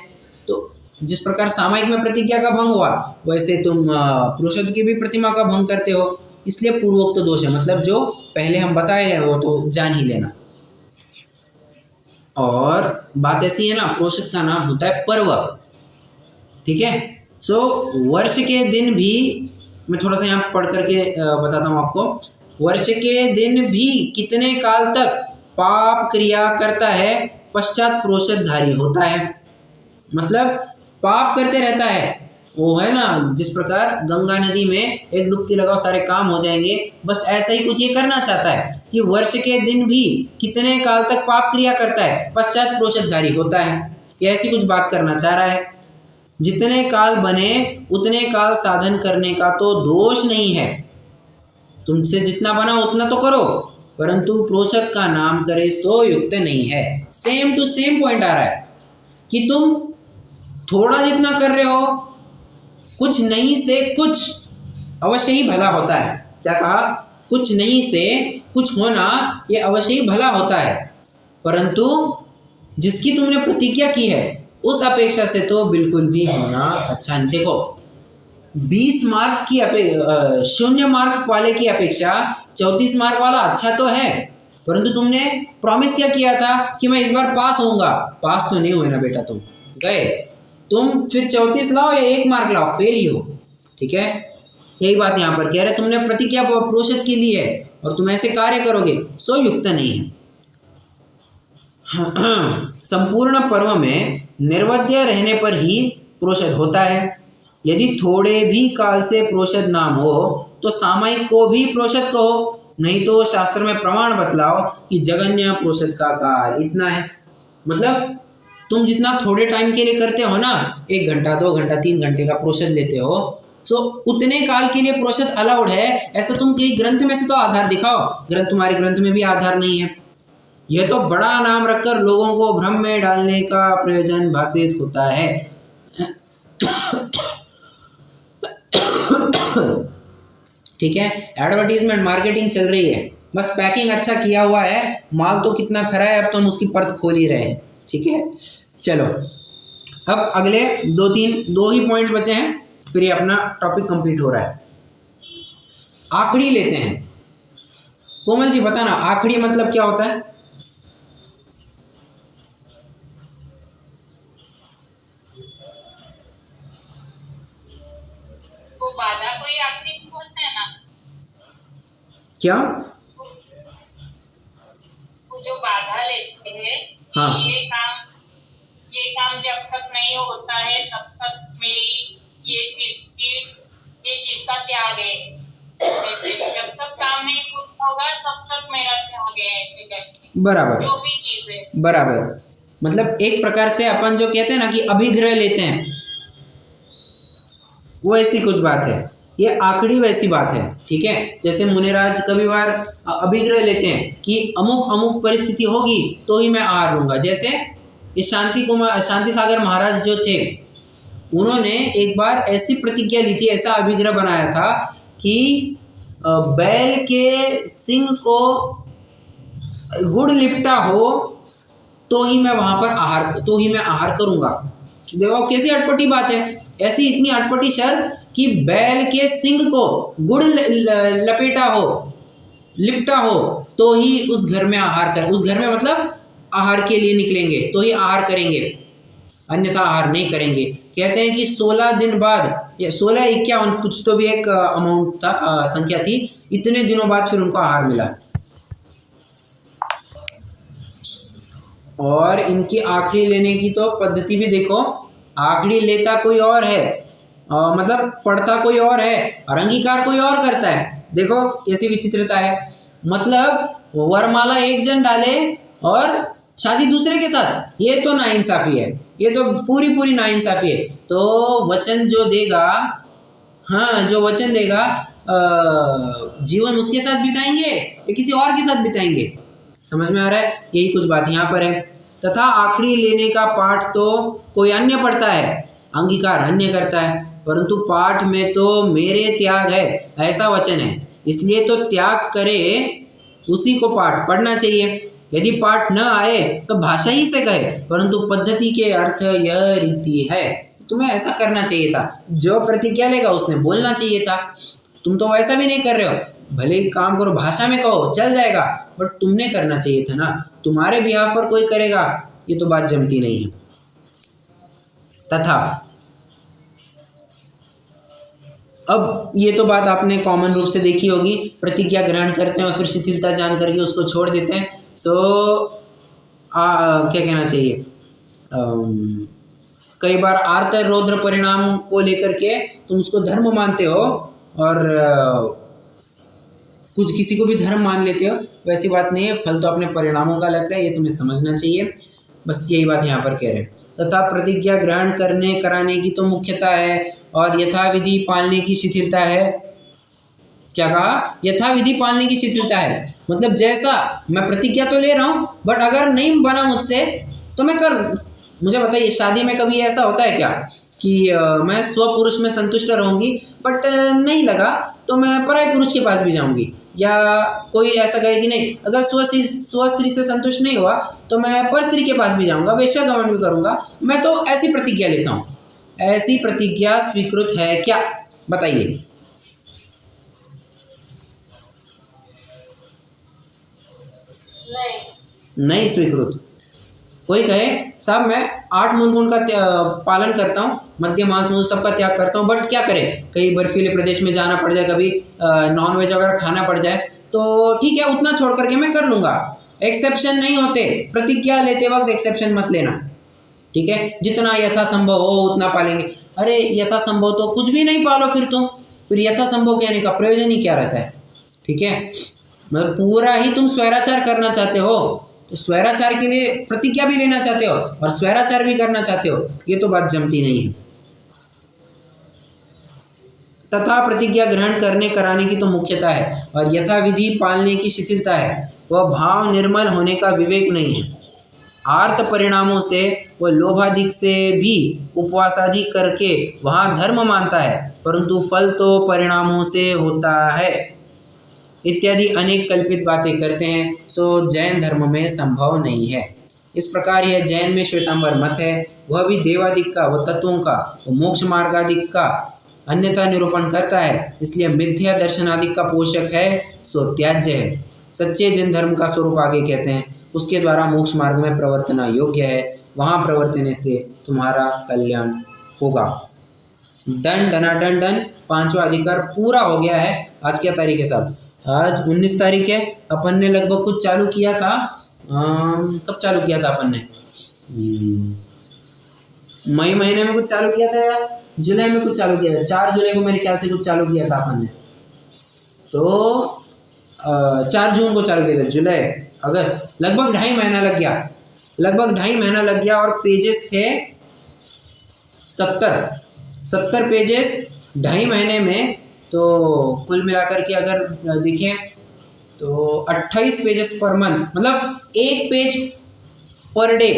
तो जिस प्रकार सामयिक में प्रतिज्ञा का भंग हुआ वैसे तुम प्रोषद की भी प्रतिमा का भंग करते हो। इसलिए पूर्वोक्त दोष है, मतलब जो पहले हम बताए हैं वो तो जान ही लेना। और बात ऐसी है ना, प्रोषद का नाम होता है पर्व। ठीक है, सो वर्ष के दिन भी, मैं थोड़ा सा यहाँ पढ़ करके बताता हूँ आपको। वर्ष के दिन भी कितने काल तक पाप क्रिया करता है पश्चात प्रोषदधारी होता है। मतलब पाप करते रहता है, वो है ना, जिस प्रकार गंगा नदी में एक डुबकी लगाओ सारे काम हो जाएंगे, बस ऐसा ही कुछ ये करना चाहता है कि वर्ष के दिन भी कितने काल तक पाप क्रिया करता है पश्चात प्रोषदधारी होता है। ये ऐसी कुछ बात करना चाह रहा है। जितने काल बने उतने काल साधन करने का तो दोष नहीं है। तुमसे जितना बना उतना तो करो, परंतु प्रोषद का नाम करे सो युक्त नहीं है। सेम टू सेम पॉइंट आ रहा है कि तुम थोड़ा जितना कर रहे हो, कुछ नहीं से कुछ अवश्य ही भला होता है। क्या कहा? कुछ नहीं से कुछ होना ये अवश्य ही भला होता है, परंतु जिसकी तुमने प्रतिज्ञा की है उस अपेक्षा से तो बिल्कुल भी होना अच्छा नहीं। देखो 20 मार्क की 0 मार्क वाले की अपेक्षा 34 मार्क वाला अच्छा तो है, परंतु तुमने प्रॉमिस क्या किया था कि मैं इस बार पास होऊंगा। पास तो नहीं हुए ना बेटा, तुम गए, तुम फिर 34 लाओ या 1 मार्क लाओ, फेल ही हो। ठीक है, यही बात यहाँ पर कह रहे, तुमने प्रतिज्ञा प्रोषद के लिए है और तुम ऐसे कार्य करोगे सो युक्त नहीं है। संपूर्ण पर्व में निर्वध्य रहने पर ही प्रोषद होता है। यदि थोड़े भी काल से प्रोषद नाम हो तो सामयिक को भी प्रोषद कहो, नहीं तो शास्त्र में प्रमाण बतलाओ कि जगन्य प्रोषद का काल इतना है। मतलब तुम जितना थोड़े टाइम के लिए करते हो ना, 1 घंटा 2 घंटा 3 घंटे का प्रोषद लेते हो, सो उतने काल के लिए प्रोषद अलाउड है। ऐसा तुम कहीं ग्रंथ में से तो आधार दिखाओ, तुम्हारे ग्रंथ में भी आधार नहीं है। यह तो बड़ा नाम रखकर लोगों को भ्रम में डालने का प्रयोजन भाषित होता है। ठीक है, एडवर्टीजमेंट मार्केटिंग चल रही है, बस पैकिंग अच्छा किया हुआ है, माल तो कितना खरा है, अब तो हम उसकी परत खोल ही रहे हैं। ठीक है, चलो अब अगले 2 ही पॉइंट्स बचे हैं, फिर ये अपना टॉपिक कंप्लीट हो रहा है। आखड़ी लेते हैं। कोमल जी बताना, आखड़ी मतलब क्या होता है? वो बाधा कोई आखिरी बोलते हैं ना, क्या? वो जो बाधा लेते हैं कि हाँ। ये काम जब तक नहीं होता है तब तक मेरी ये चीज का त्याग है। जैसे जब तक काम नहीं पूरा होगा तब तक मेरा त्याग है, ऐसे करके बराबर, जो भी चीज है। बराबर। मतलब एक प्रकार से अपन जो कहते हैं ना कि अभिग्रह लेते हैं, वो ऐसी कुछ बात है। ये आखड़ी वैसी बात है। ठीक है, जैसे मुनिराज कभी बार अभिग्रह लेते हैं कि अमुक अमुक परिस्थिति होगी तो ही मैं आहार लूंगा। जैसे ये शांति सागर महाराज जो थे, उन्होंने एक बार ऐसी प्रतिज्ञा ली थी, ऐसा अभिग्रह बनाया था कि बैल के सिंग को गुड़ लिपटा हो तो ही मैं वहां पर आहार करूंगा। देखो कैसी अटपटी बात है, ऐसी इतनी अटपटी शर्त कि बैल के सिंग को गुड़ लपेटा हो, लिपटा हो तो ही उस घर में आहार कर, उस घर में मतलब आहार के लिए निकलेंगे तो ही आहार करेंगे, अन्यथा आहार नहीं करेंगे। कहते हैं कि 16 दिन बाद या 16-51 कुछ तो भी एक अमाउंट था, संख्या थी, इतने दिनों बाद फिर उनको आहार मिला। और इनकी आखड़ी लेने की तो पद्धति भी देखो, आखड़ी लेता कोई और है, मतलब पढ़ता कोई और है और अंगीकार कोई और करता है। देखो कैसी विचित्रता है। मतलब वरमाला एक जन डाले और शादी दूसरे के साथ, ये तो नाइंसाफी है, ये तो पूरी नाइंसाफी है। तो वचन जो देगा, हाँ जो वचन देगा, जीवन उसके साथ बिताएंगे या किसी और के साथ बिताएंगे? समझ में आ रहा है? यही कुछ बात यहाँ पर है। तथा आखड़ी लेने का पाठ तो कोई अन्य पढ़ता है, अंगीकार अन्य करता है, परंतु पाठ में तो मेरे त्याग है ऐसा वचन है, इसलिए तो त्याग करे उसी को पाठ पढ़ना चाहिए। यदि पाठ न आए तो भाषा ही से कहे, परंतु पद्धति के अर्थ यह रीति है। तुम्हें ऐसा करना चाहिए था, जो प्रतिज्ञा लेगा उसने बोलना चाहिए था। तुम तो वैसा भी नहीं कर रहे हो, भले ही काम करो, भाषा में कहो चल जाएगा, बट तुमने करना चाहिए था ना। तुम्हारे बिहाफ पर कोई करेगा ये तो बात जमती नहीं है। तथा अब ये तो बात आपने कॉमन रूप से देखी होगी, प्रतिज्ञा ग्रहण करते हैं और फिर शिथिलता जान करके उसको छोड़ देते हैं। क्या कहना चाहिए, कई बार आर्त रौद्र परिणाम को लेकर के तुम उसको धर्म मानते हो और कुछ किसी को भी धर्म मान लेते हो, वैसी बात नहीं है। फल तो अपने परिणामों का लगता है, ये तुम्हें समझना चाहिए। बस यही बात यहाँ पर कह रहे हैं। तथा प्रतिज्ञा ग्रहण करने कराने की तो मुख्यता है और यथाविधि पालने की शिथिलता है। क्या कहा? यथाविधि पालने की शिथिलता है, मतलब जैसा मैं प्रतिज्ञा तो ले रहा हूँ बट अगर नहीं बना मुझसे तो मैं कर। मुझे बताइए शादी में कभी ऐसा होता है क्या कि मैं स्वपुरुष में संतुष्ट रहूंगी बट नहीं लगा तो मैं पराय पुरुष के पास भी जाऊंगी, या कोई ऐसा कहे कि नहीं अगर स्व स्त्री से संतुष्ट नहीं हुआ तो मैं पर स्त्री के पास भी जाऊंगा, वेश्या गमन भी करूंगा। मैं तो ऐसी प्रतिज्ञा लेता हूँ। ऐसी प्रतिज्ञा स्वीकृत है क्या? बताइए। नहीं स्वीकृत। कोई कहे साहब मैं 8 मूलगुण का पालन करता हूँ, मद्य मांस मूल सबका त्याग करता हूँ, बट क्या करें कहीं बर्फीले प्रदेश में जाना पड़ जाए, कभी नॉनवेज वगैरह खाना पड़ जाए तो ठीक है उतना छोड़ करके मैं कर लूँगा। एक्सेप्शन नहीं होते, प्रतिज्ञा लेते वक्त एक्सेप्शन मत लेना, ठीक है। जितना यथासंभव हो उतना पालेंगे। अरे यथासंभव तो कुछ भी नहीं पालो फिर यथासंभव कहने का प्रयोजन ही क्या रहता है, ठीक है। मतलब पूरा ही तुम स्वैराचार करना चाहते हो तो स्वैराचार के लिए प्रतिज्ञा भी लेना चाहते हो और स्वैराचार भी करना चाहते हो, ये तो बात जमती नहीं है। तथा प्रतिज्ञा ग्रहण करने कराने की तो मुख्यता है और यथाविधि पालने की शिथिलता है। वह भाव निर्मल होने का विवेक नहीं है। आर्त परिणामों से वह लोभाधिक से भी उपवासाधिक करके वहाँ धर्म मानता है, परंतु फल तो परिणामों से होता है इत्यादि अनेक कल्पित बातें करते हैं, सो जैन धर्म में संभव नहीं है। इस प्रकार यह जैन में श्वेतांबर मत है, वह भी देवादिक का, वह तत्वों का, वह मोक्ष मार्गादिक का अन्यथा निरूपण करता है, इसलिए मिथ्या दर्शनादिक का पोषक है, सो त्याज्य है। सच्चे जैन धर्म का स्वरूप आगे कहते हैं, उसके द्वारा मोक्ष मार्ग में प्रवर्तना योग्य है, वहाँ प्रवर्तने से तुम्हारा कल्याण होगा। डन डनाडन डन, 5वां अधिकार पूरा हो गया है। आज क्या तारीख है साहब? आज 19 तारीख है। अपन ने लगभग कुछ चालू किया था, कब चालू किया था अपन ने? मई महीने में कुछ चालू किया था या जुलाई में कुछ चालू किया था? 4 जुलाई को मेरे ख्याल से कुछ चालू किया था अपन ने, तो 4 जून को चालू किया था। जुलाई अगस्त लगभग 2.5 महीना लग गया, लगभग 2.5 महीना लग गया और पेजेस थे 70 पेजेस 2.5 महीने में। तो कुल मिलाकर के अगर देखें तो 28 पेजेस पर मंथ, मतलब 1 पेज पर डे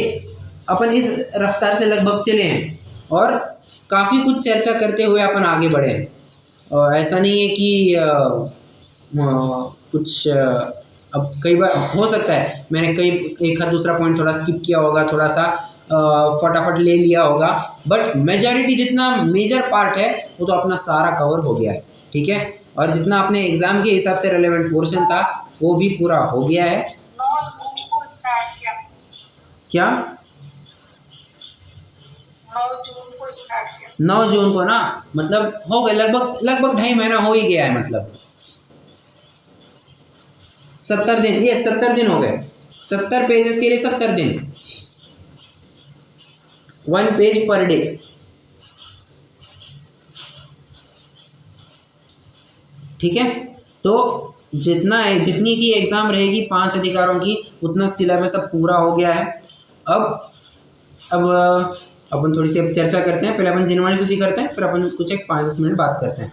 अपन इस रफ्तार से लगभग चले हैं और काफ़ी कुछ चर्चा करते हुए अपन आगे बढ़े हैं। और ऐसा नहीं है कि कुछ अब कई बार हो सकता है मैंने एक आध दूसरा पॉइंट थोड़ा स्किप किया होगा, थोड़ा सा फटाफट ले लिया होगा, बट मेजॉरिटी जितना मेजर पार्ट है वो तो अपना सारा कवर हो गया है, ठीक है। और जितना अपने एग्जाम के हिसाब से रेलेवेंट पोर्शन था वो भी पूरा हो गया है। 9 जून को स्टार्ट किया। क्या? 9 जून को स्टार्ट किया। 9 जून को ना, मतलब हो गए लगभग 2.5 महीना हो ही गया है, मतलब 70 दिन, ये 70 दिन हो गए। 70 पेजेस के लिए 70 दिन, 1 पेज पर डे, ठीक है। तो जितनी की एग्जाम रहेगी 5 अधिकारों की, उतना सिलेबस अब पूरा हो गया है। अब अपन थोड़ी सी अब चर्चा करते हैं। पहले अपन जिनवाणी सूची करते हैं, फिर अपन कुछ एक 5-10 मिनट बात करते हैं।